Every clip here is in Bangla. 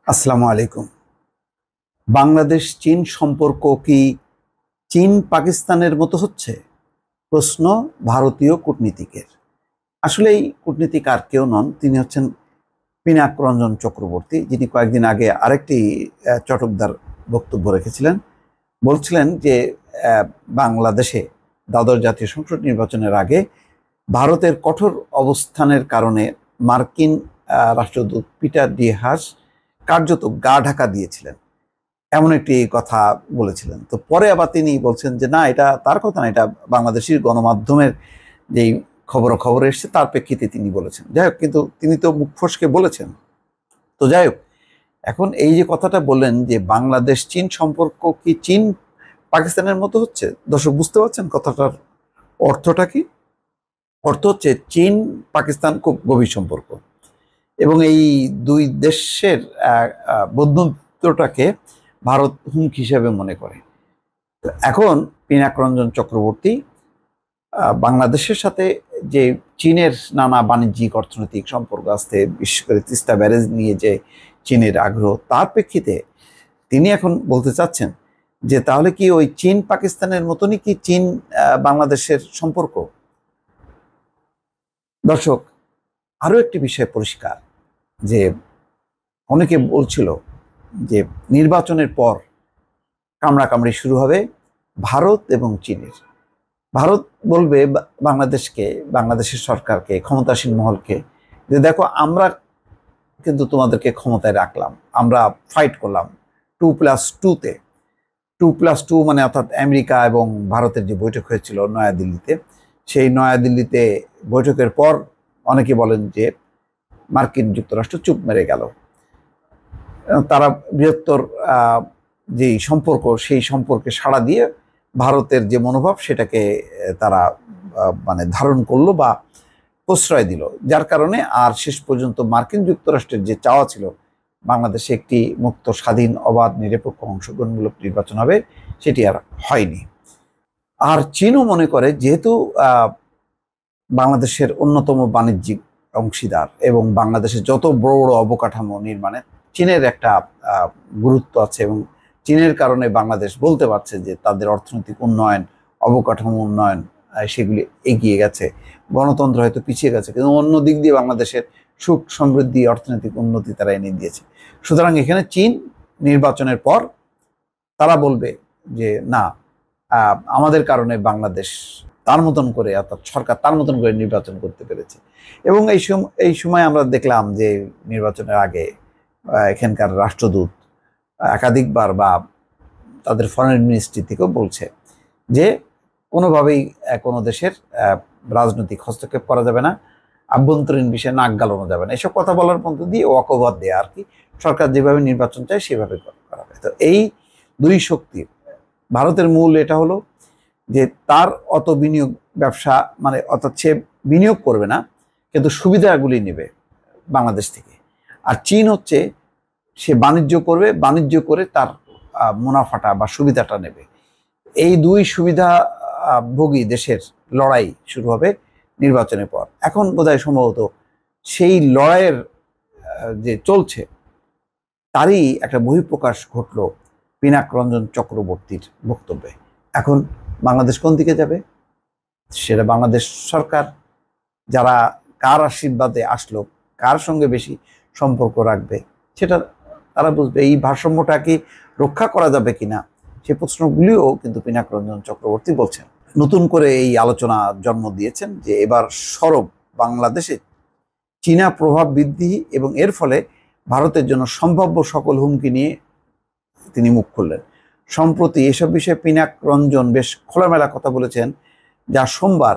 আসসালামু আলাইকুম। বাংলাদেশ চীন সম্পর্ক কি চীন পাকিস্তানের মতো হচ্ছে? প্রশ্ন ভারতীয় কূটনীতিকের। আসলে এই কূটনীতিক আর কেউ নন, তিনি হচ্ছেন পিনাক রঞ্জন চক্রবর্তী, যিনি কয়েকদিন আগে আরেকটি চটকদার বক্তব্য রেখেছিলেন। বলছিলেন যে বাংলাদেশে দ্বাদশ জাতীয় সংসদ নির্বাচনের আগে ভারতের কঠোর অবস্থানের কারণে মার্কিন রাষ্ট্রদূত পিটার ডি হাস কার্যত গা ঢাকা দিয়েছিলেন, এমন একটি কথা বলেছিলেন। তো পরে আবার তিনি বলছেন যে না, এটা তার কথা না, এটা বাংলাদেশের গণমাধ্যমের যেই খবর এসছে তার প্রেক্ষিতে তিনি বলেছেন। যাই হোক, কিন্তু তিনি তো মুখ ফসকে বলেছেন। তো যাই হোক, এখন এই যে কথাটা বললেন যে বাংলাদেশ চীন সম্পর্ক কি চীন পাকিস্তানের মতো হচ্ছে, দর্শক বুঝতে পারছেন কথাটার অর্থটা কি? অর্থ হচ্ছে চীন পাকিস্তান খুব গভীর সম্পর্ক, এবং এই দুই দেশের বন্ধুত্বটাকে ভারত হুমকি হিসেবে মনে করে। এখন পিনাক রঞ্জন চক্রবর্তী বাংলাদেশের সাথে যে চীনের নানা বাণিজ্যিক অর্থনৈতিক সম্পর্ক আসতে, বিশেষ করে তিস্তা ব্যারেজ নিয়ে যে চীনের আগ্রহ, তার প্রেক্ষিতে তিনি এখন বলতে চাচ্ছেন যে তাহলে কি ওই চীন পাকিস্তানের মতনই কি চীন বাংলাদেশের সম্পর্ক? দর্শক, আরো একটি বিষয় পরিষ্কার, যে অনেকে বলছিল যে নির্বাচনের পর কামড়াকামড়ি শুরু হবে ভারত এবং চীনের। ভারত বলবে বাংলাদেশকে, বাংলাদেশের সরকারকে, ক্ষমতাসীন মহলকে, যে দেখো আমরা কিন্তু তোমাদেরকে ক্ষমতায় রাখলাম, আমরা ফাইট করলাম 2+2-তে। 2+2 মানে অর্থাৎ আমেরিকা এবং ভারতের যে বৈঠক হয়েছিল নয়াদিল্লিতে, সেই নয়াদিল্লিতে বৈঠকের পর অনেকে বলেন যে মার্কিন যুক্তরাষ্ট্র চুপ মেরে গেল। তারা বৃহত্তর যেই সম্পর্ক, সেই সম্পর্কে সাড়া দিয়ে ভারতের যে মনোভাব সেটাকে তারা মানে ধারণ করলো বা প্রশ্রয় দিল, যার কারণে আর শেষ পর্যন্ত মার্কিন যুক্তরাষ্ট্রের যে চাওয়া ছিল বাংলাদেশে একটি মুক্ত, স্বাধীন, অবাধ, নিরপেক্ষ, অংশগ্রহণমূলক নির্বাচন হবে, সেটি আর হয়নি। আর চীনও মনে করে যেহেতু বাংলাদেশের অন্যতম বাণিজ্যিক অংশীদার এবং বাংলাদেশের যত বড় বড় অবকাঠামো নির্মাণে চীনের একটা গুরুত্ব আছে, এবং চীনের কারণে বাংলাদেশ বলতে পারছে যে তাদের অর্থনৈতিক উন্নয়ন, অবকাঠামো উন্নয়ন সেগুলি এগিয়ে গেছে। গণতন্ত্র হয়তো পিছিয়ে গেছে, কিন্তু অন্য দিক দিয়ে বাংলাদেশের সুখ, সমৃদ্ধি, অর্থনৈতিক উন্নতি তারা এনে দিয়েছে। সুতরাং এখানে চীন নির্বাচনের পর তারা বলবে যে না, আমাদের কারণে বাংলাদেশ তার মতন করে, অর্থাৎ সরকার তার মতন করে নির্বাচন করতে পেরেছে। এবং এই সময় আমরা দেখলাম যে নির্বাচনের আগে এখানকার রাষ্ট্রদূত একাধিকবার বা তাদের ফরেন মিনিস্ট্রি থেকেও বলছে যে কোনোভাবেই কোনো দেশের রাজনৈতিক হস্তক্ষেপ করা যাবে না, আভ্যন্তরীণ বিষয়ে নাক গালানো যাবে না, এসব কথা বলার মধ্য দিয়ে ওয়াকওভার দেয়া আর কি, সরকার যেভাবে নির্বাচন চায় সেভাবে করা হবে। তো এই দুই শক্তির, ভারতের মূল এটা হলো যে তার অত বিনিয়োগ ব্যবসা, মানে অর্থাৎ সে বিনিয়োগ করবে না কিন্তু সুবিধাগুলি নেবে বাংলাদেশ থেকে। আর চীন হচ্ছে সে বাণিজ্য করবে, বাণিজ্য করে তার মুনাফাটা বা সুবিধাটা নেবে। এই দুই সুবিধা ভোগী দেশের লড়াই শুরু হবে নির্বাচনের পর। এখন বোধহয় সম্ভবত সেই লড়াইয়ের যে চলছে তারই একটা বহিঃপ্রকাশ ঘটল পিনাক রঞ্জন চক্রবর্তীর বক্তব্যে। এখন বাংলাদেশ কোন দিকে যাবে সেটা বাংলাদেশ সরকার, যারা কার আশীর্বাদে আসলো, কার সঙ্গে বেশি সম্পর্ক রাখবে, সেটা তারা বুঝবে। এই ভারসাম্যটা কি রক্ষা করা যাবে কিনা, সে প্রশ্নগুলিও কিন্তু পিনাক রঞ্জন চক্রবর্তী বলছেন। নতুন করে এই আলোচনা জন্ম দিয়েছেন যে এবার সরব বাংলাদেশে চীনা প্রভাব বৃদ্ধি এবং এর ফলে ভারতের জন্য সম্ভাব্য সকল হুমকি নিয়ে তিনি মুখ খুললেন। সম্প্রতি এসব বিষয়ে পিনাক রঞ্জন বেশ খোলামেলা কথা বলেছেন, যা সোমবার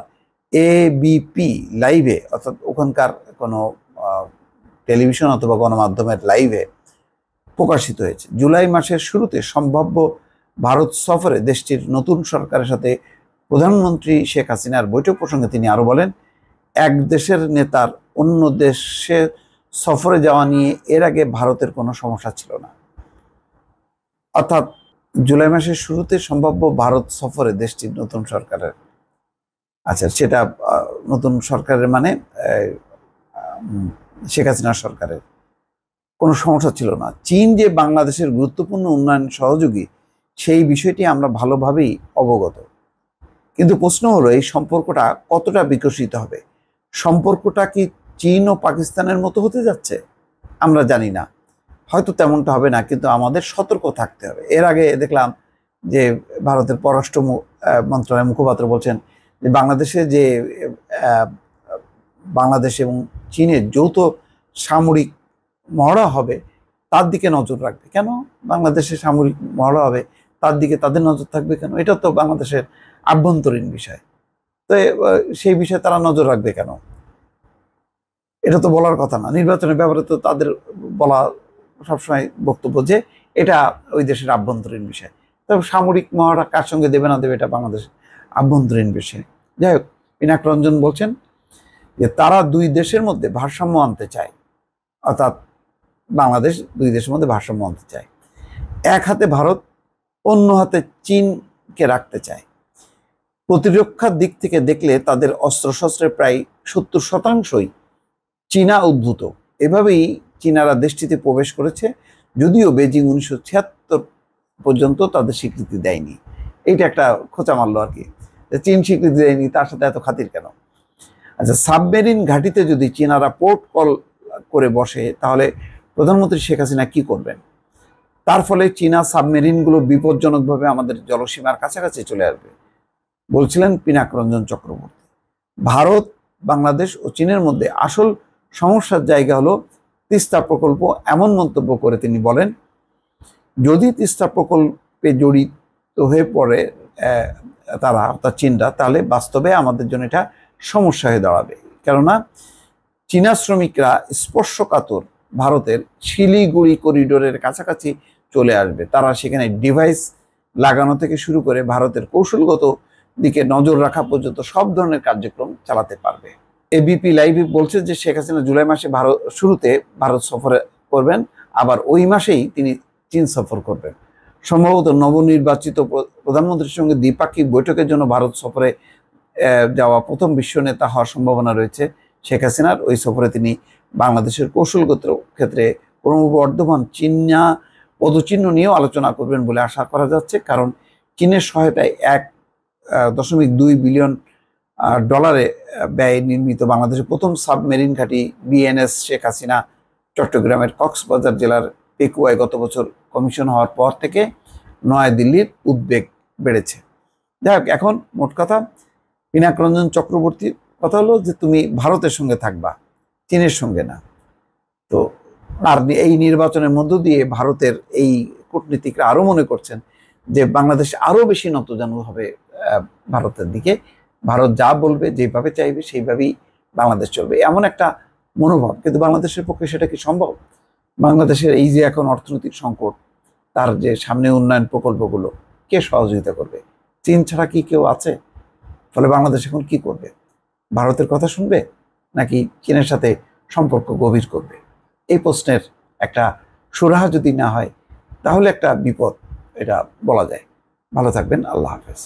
এবিপি লাইভে, অর্থাৎ ওখানকার কোনো টেলিভিশন অথবা গণমাধ্যমের লাইভে প্রকাশিত হয়েছে। জুলাই মাসের শুরুতে সম্ভাব্য ভারত সফরে দেশটির নতুন সরকারের সাথে প্রধানমন্ত্রী শেখ হাসিনার বৈঠক প্রসঙ্গে তিনি আরো বলেন, এক দেশের নেতার অন্য দেশে সফরে যাওয়া নিয়ে এর আগে ভারতের কোনো সমস্যা ছিল না। অর্থাৎ জুলাই মাসের শুরুতে সম্ভাব্য ভারত সফরে দেশটির নতুন সরকারের, আচ্ছা সেটা নতুন সরকারের মানে শেখ হাসিনার সরকারের, কোনো সমস্যা ছিল না। চীন যে বাংলাদেশের গুরুত্বপূর্ণ উন্নয়ন সহযোগী সেই বিষয়টি আমরা ভালোভাবেই অবগত। কিন্তু প্রশ্ন হলো এই সম্পর্কটা কতটা বিকশিত হবে? সম্পর্কটা কি চীন ও পাকিস্তানের মতো হতে যাচ্ছে? আমরা জানি না, হয়তো তেমনটা হবে না, কিন্তু আমাদের সতর্ক থাকতে হবে। এর আগে দেখলাম যে ভারতের পররাষ্ট্র মন্ত্রণালয়ের মুখপাত্র বলছেন যে বাংলাদেশ এবং চীনের যৌথ সামরিক মহড়া হবে, তার দিকে নজর রাখবে। কেন বাংলাদেশে সামরিক মহড়া হবে, তার দিকে তাদের নজর থাকবে কেন? এটা তো বাংলাদেশের আভ্যন্তরীণ বিষয়। তো সেই বিষয়ে তারা নজর রাখবে কেন? এটা তো বলার কথা না। নির্বাচনের ব্যাপারে তো তাদের বলা সবসময় বক্তব্য যে এটা ওই দেশের আভ্যন্তরীণ বিষয়। তবে সামরিক মহড়া কার সঙ্গে দেবে না দেবে এটা বাংলাদেশের আভ্যন্তরীণ বিষয়। যাই হোক, পিনাক রঞ্জন বলছেন যে তারা দুই দেশের মধ্যে ভারসাম্য আনতে চায়, অর্থাৎ বাংলাদেশ দুই দেশের মধ্যে ভারসাম্য আনতে চায়। এক হাতে ভারত, অন্য হাতে চীনকে রাখতে চায়। প্রতিরক্ষার দিক থেকে দেখলে তাদের অস্ত্রশস্ত্রের প্রায় 70% চীনা উদ্ভূত। এভাবেই চীনারা দেশটিতে প্রবেশ করেছে, যদিও বেজিং 1976 পর্যন্ত তাদের স্বীকৃতি দেয়নি। এইটা একটা খোঁচা মারলো আর কি, চীন স্বীকৃতি দেয়নি, তার সাথে এত খাতির কেন? আচ্ছা, সাবমেরিন ঘাঁটিতে যদি চীনারা পোর্ট কল করে বসে, তাহলে প্রধানমন্ত্রী শেখ হাসিনা কি করবেন? তার ফলে চীনা সাবমেরিনগুলো বিপজ্জনকভাবে আমাদের জলসীমার কাছাকাছি চলে আসবে, বলছিলেন পিনাক রঞ্জন চক্রবর্তী। ভারত, বাংলাদেশ ও চীনের মধ্যে আসল সমস্যার জায়গা হলো তিস্তা প্রকল্প, এমন মন্তব্য করে তিনি বলেন, যদি তিস্তা প্রকল্পে জড়িত হয়ে পড়ে তারা, অর্থাৎ চীনরা, তাহলে বাস্তবে আমাদের জন্য এটা সমস্যা হয়ে দাঁড়াবে। কেননা চীনা শ্রমিকরা স্পর্শকাতর ভারতের শিলিগুড়ি করিডোরের কাছাকাছি চলে আসবে। তারা সেখানে ডিভাইস লাগানো থেকে শুরু করে ভারতের কৌশলগত দিকে নজর রাখা পর্যন্ত সব ধরনের কার্যক্রম চালাতে পারবে। এবিপি লাইভে বলছে যে শেখ হাসিনা জুলাই মাসে শুরুতে ভারত সফরে করবেন, আবার ওই মাসেই তিনি চীন সফর করবেন। সম্ভবত নবনির্বাচিত প্রধানমন্ত্রীর সঙ্গে দ্বিপাক্ষিক বৈঠকের জন্য ভারত সফরে যাওয়া প্রথম বিশ্ব নেতা হওয়ার সম্ভাবনা রয়েছে শেখ হাসিনার। ওই সফরে তিনি বাংলাদেশের কৌশলগত ক্ষেত্রে ক্রমবর্ধমান চীনা পদচিহ্ন নিয়েও আলোচনা করবেন বলে আশা করা যাচ্ছে, কারণ চীনের সহায়তায় 1.2 বিলিয়ন ডলারে ব্যয়ে নির্মিত বাংলাদেশের প্রথম সাবমেরিন ঘাঁটি বিএনএস শেখ হাসিনা চট্টগ্রামের কক্সবাজার জেলার পেকুয়ায় গত বছর কমিশন হওয়ার পর থেকে নয়াদিল্লির উদ্বেগ বেড়েছে। যাই হোক, এখন মোট কথা পিনাক রঞ্জন চক্রবর্তীর কথা হলো যে তুমি ভারতের সঙ্গে থাকবা, চীনের সঙ্গে না। তো আর এই নির্বাচনের মধ্য দিয়ে ভারতের এই কূটনীতিকরা আরো মনে করছেন যে বাংলাদেশ আরো বেশি নতজানু হবে ভারতের দিকে। ভারত যা বলবে, যেভাবে চাইবে সেইভাবেই বাংলাদেশ চলবে, এমন একটা মনোভাব। কিন্তু বাংলাদেশের পক্ষে সেটা কি সম্ভব? বাংলাদেশের এই যে এখন অর্থনৈতিক সংকট, তার যে সামনে উন্নয়ন প্রকল্পগুলো কে সহযোগিতা করবে? চীন ছাড়া কি কেউ আছে? ফলে বাংলাদেশ এখন কি করবে? ভারতের কথা শুনবে নাকি চীনের সাথে সম্পর্ক গভীর করবে? এই প্রশ্নের একটা সুরাহা যদি না হয়, তাহলে একটা বিপদ, এটা বলা যায়। ভালো থাকবেন। আল্লাহ হাফেজ।